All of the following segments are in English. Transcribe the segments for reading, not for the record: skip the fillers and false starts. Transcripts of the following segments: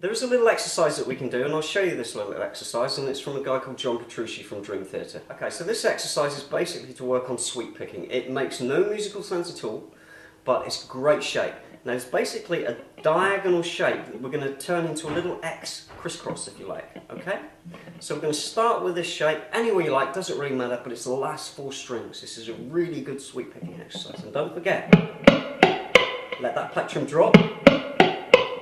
There is a little exercise that we can do, and I'll show you this little exercise, and it's from a guy called John Petrucci from Dream Theatre. Okay, so this exercise is basically to work on sweep picking. It makes no musical sense at all, but it's great shape. Now it's basically a diagonal shape that we're going to turn into a little X crisscross, if you like, okay? So we're going to start with this shape, anywhere you like, doesn't really matter, but it's the last 4 strings. This is a really good sweep picking exercise, and don't forget, let that plectrum drop,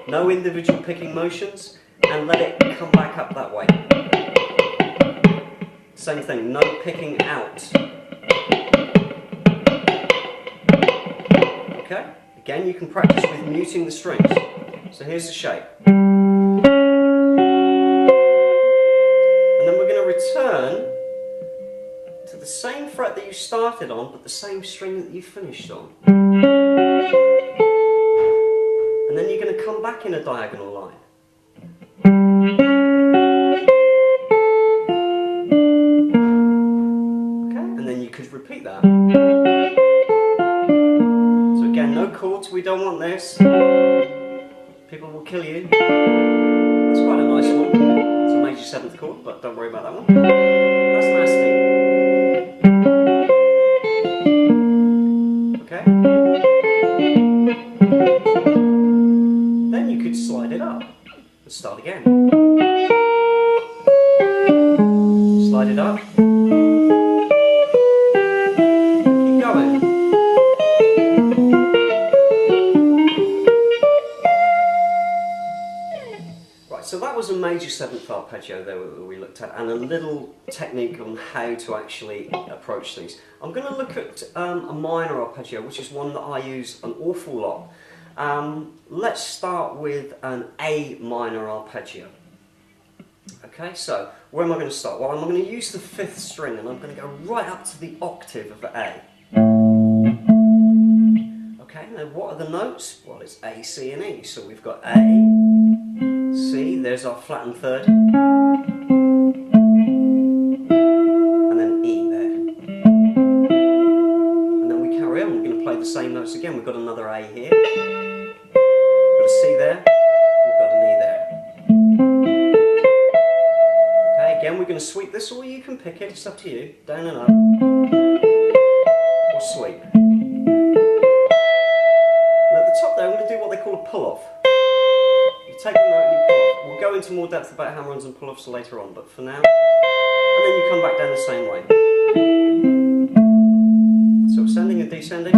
no individual picking motions, and let it come back up that way. Same thing, no picking out. Okay? Again, you can practice with muting the strings. So here's the shape. And then we're going to return to the same fret that you started on, but the same string that you finished on. And then you're going to come back in a diagonal line. Okay? And then you could repeat that. Again, no chords, we don't want this. People will kill you. That's quite a nice one. It's a major 7th chord, but don't worry about that one. That's nasty. Okay? Then you could slide it up and start again. Slide it up. Keep going. So that was a major 7th arpeggio there that we looked at, and a little technique on how to actually approach these. I'm going to look at a minor arpeggio, which is one that I use an awful lot. Let's start with an A minor arpeggio. Okay, so where am I going to start? Well, I'm going to use the 5th string, and I'm going to go right up to the octave of A. Okay, now what are the notes? Well, it's A, C and E. So we've got A, C, there's our flattened 3rd, and then E there. And then we carry on, we're going to play the same notes again. We've got another A here, we've got a C there, we've got an E there. Okay, again we're going to sweep this, or you can pick it, it's up to you, down and up, or sweep. And at the top there I'm going to do what they call a pull-off. Take the note and you pull off. We'll go into more depth about hammer-ons and pull-offs later on, but for now, and then you come back down the same way. So ascending and descending,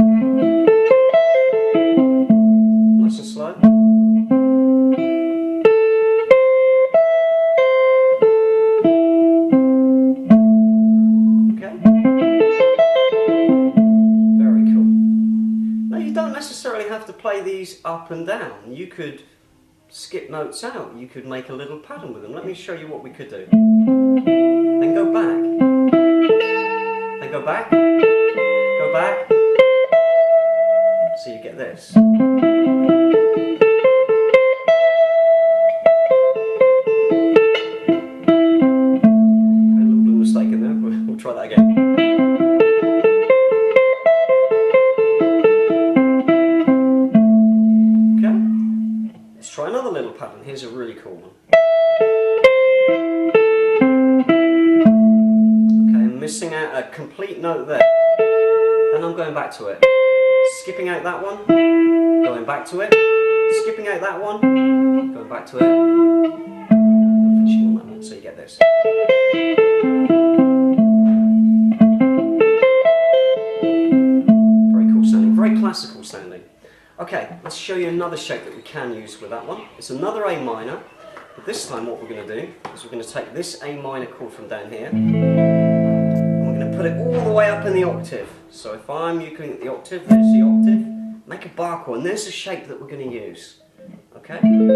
nice and slow. Okay. Very cool. Now you don't necessarily have to play these up and down. You could skip notes out, you could make a little pattern with them. Let me show you what we could do. Then go back. Then go back. Go back. So you get this. A little bit of mistake in there, but we'll try that again. Try another little pattern. Here's a really cool one. Okay, I'm missing out a complete note there. And I'm going back to it. Skipping out that one, going back to it. Skipping out that one, going back to it. And finishing on that one, so you get this. Very cool sounding, very classical sounding. Okay, let's show you another shape that we can use with that one. It's another A minor, but this time what we're going to do is we're going to take this A minor chord from down here, and we're going to put it all the way up in the octave. So if I'm looking at the octave, there's the octave, make a bar chord, and there's the shape that we're going to use. Okay? Kind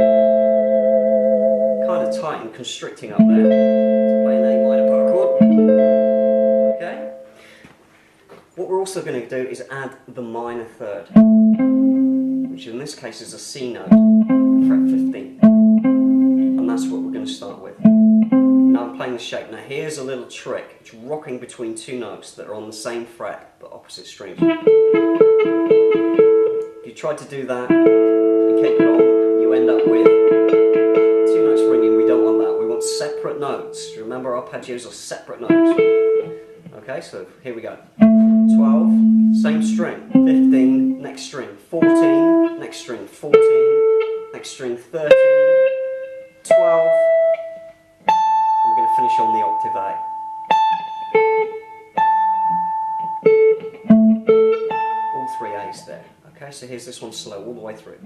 of tight and constricting up there to play an A minor bar chord. Okay? What we're also going to do is add the minor 3rd. Which in this case is a C note, fret 15. And that's what we're going to start with. Now I'm playing the shape. Now here's a little trick. It's rocking between 2 notes that are on the same fret but opposite strings. If you try to do that and keep it on, you end up with separate notes. Remember, arpeggios are separate notes. Okay, so here we go. 12, same string. 15, next string. 14, next string. 14, next string. 13, 12. I'm going to finish on the octave A. All three A's there. Okay, so here's this one slow all the way through.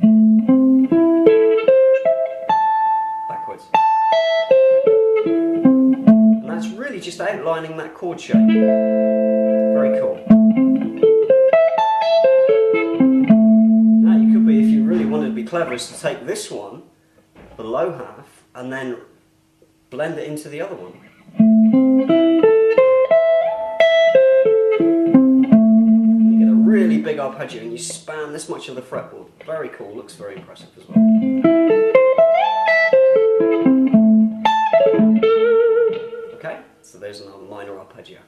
Backwards. And that's really just outlining that chord shape. Very cool. Now you could be, if you really wanted to be clever, is to take this one, the low half, and then blend it into the other one. You get a really big arpeggio and you span this much of the fretboard. Very cool, looks very impressive as well. Okay, so there's another minor arpeggio.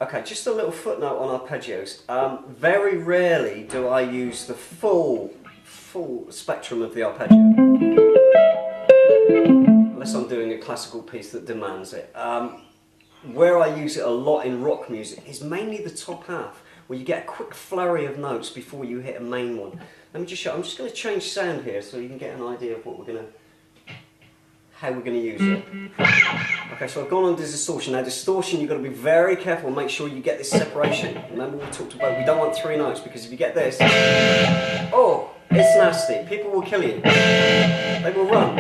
Okay, just a little footnote on arpeggios. Very rarely do I use the full spectrum of the arpeggio, unless I'm doing a classical piece that demands it. Where I use it a lot in rock music is mainly the top half, where you get a quick flurry of notes before you hit a main one. Let me just show. I'm just going to change sound here so you can get an idea of what how we're going to use it. Okay, so I've gone on to distortion. Now distortion, you've got to be very careful and make sure you get this separation. Remember we talked about we don't want three notes, because if you get this, oh, it's nasty. People will kill you. They will run.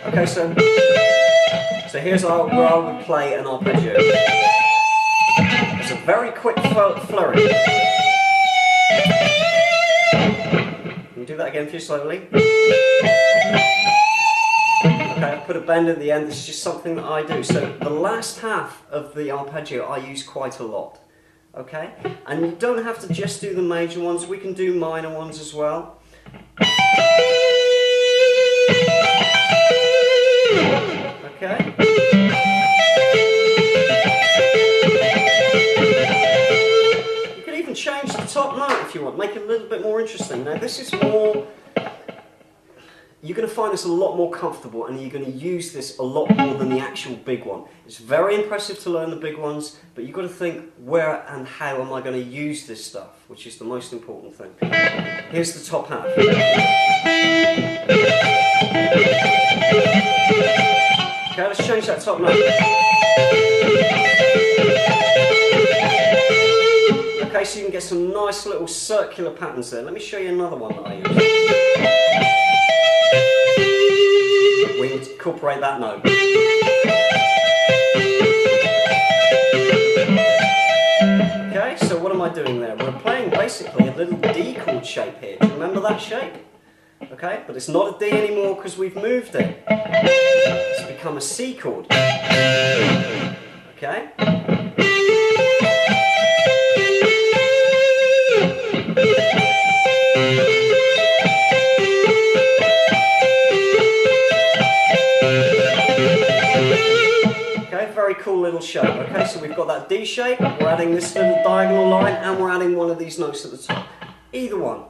Okay, so here's where I would play an arpeggio. It's a very quick flurry. Can you do that again for you slowly? Okay, I put a bend at the end. This is just something that I do. So the last half of the arpeggio I use quite a lot. Okay? And you don't have to just do the major ones. We can do minor ones as well. Okay? You could even change the top note if you want. Make it a little bit more interesting. Now this is more... You're going to find this a lot more comfortable, and you're going to use this a lot more than the actual big one. It's very impressive to learn the big ones, but you've got to think, where and how am I going to use this stuff, which is the most important thing. Here's the top half. Okay, let's change that top note. Okay, so you can get some nice little circular patterns there. Let me show you another one that I use. We incorporate that note. Okay, so what am I doing there? We're playing basically a little D chord shape here. Do you remember that shape? Okay, but it's not a D anymore because we've moved it. It's become a C chord. Okay? Very cool little shape. Okay, so we've got that D shape, we're adding this little diagonal line, and we're adding one of these notes at the top. Either one.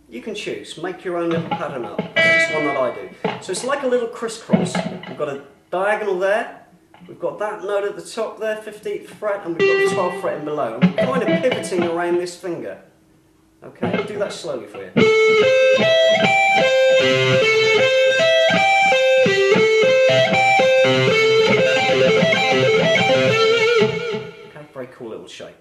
You can choose. Make your own little pattern up. That's one that I do. So it's like a little crisscross. We've got a diagonal there, we've got that note at the top there, 15th fret, and we've got the 12th fret in below. And we're kind of pivoting around this finger. Okay, I'll do that slowly for you. Very cool little shape.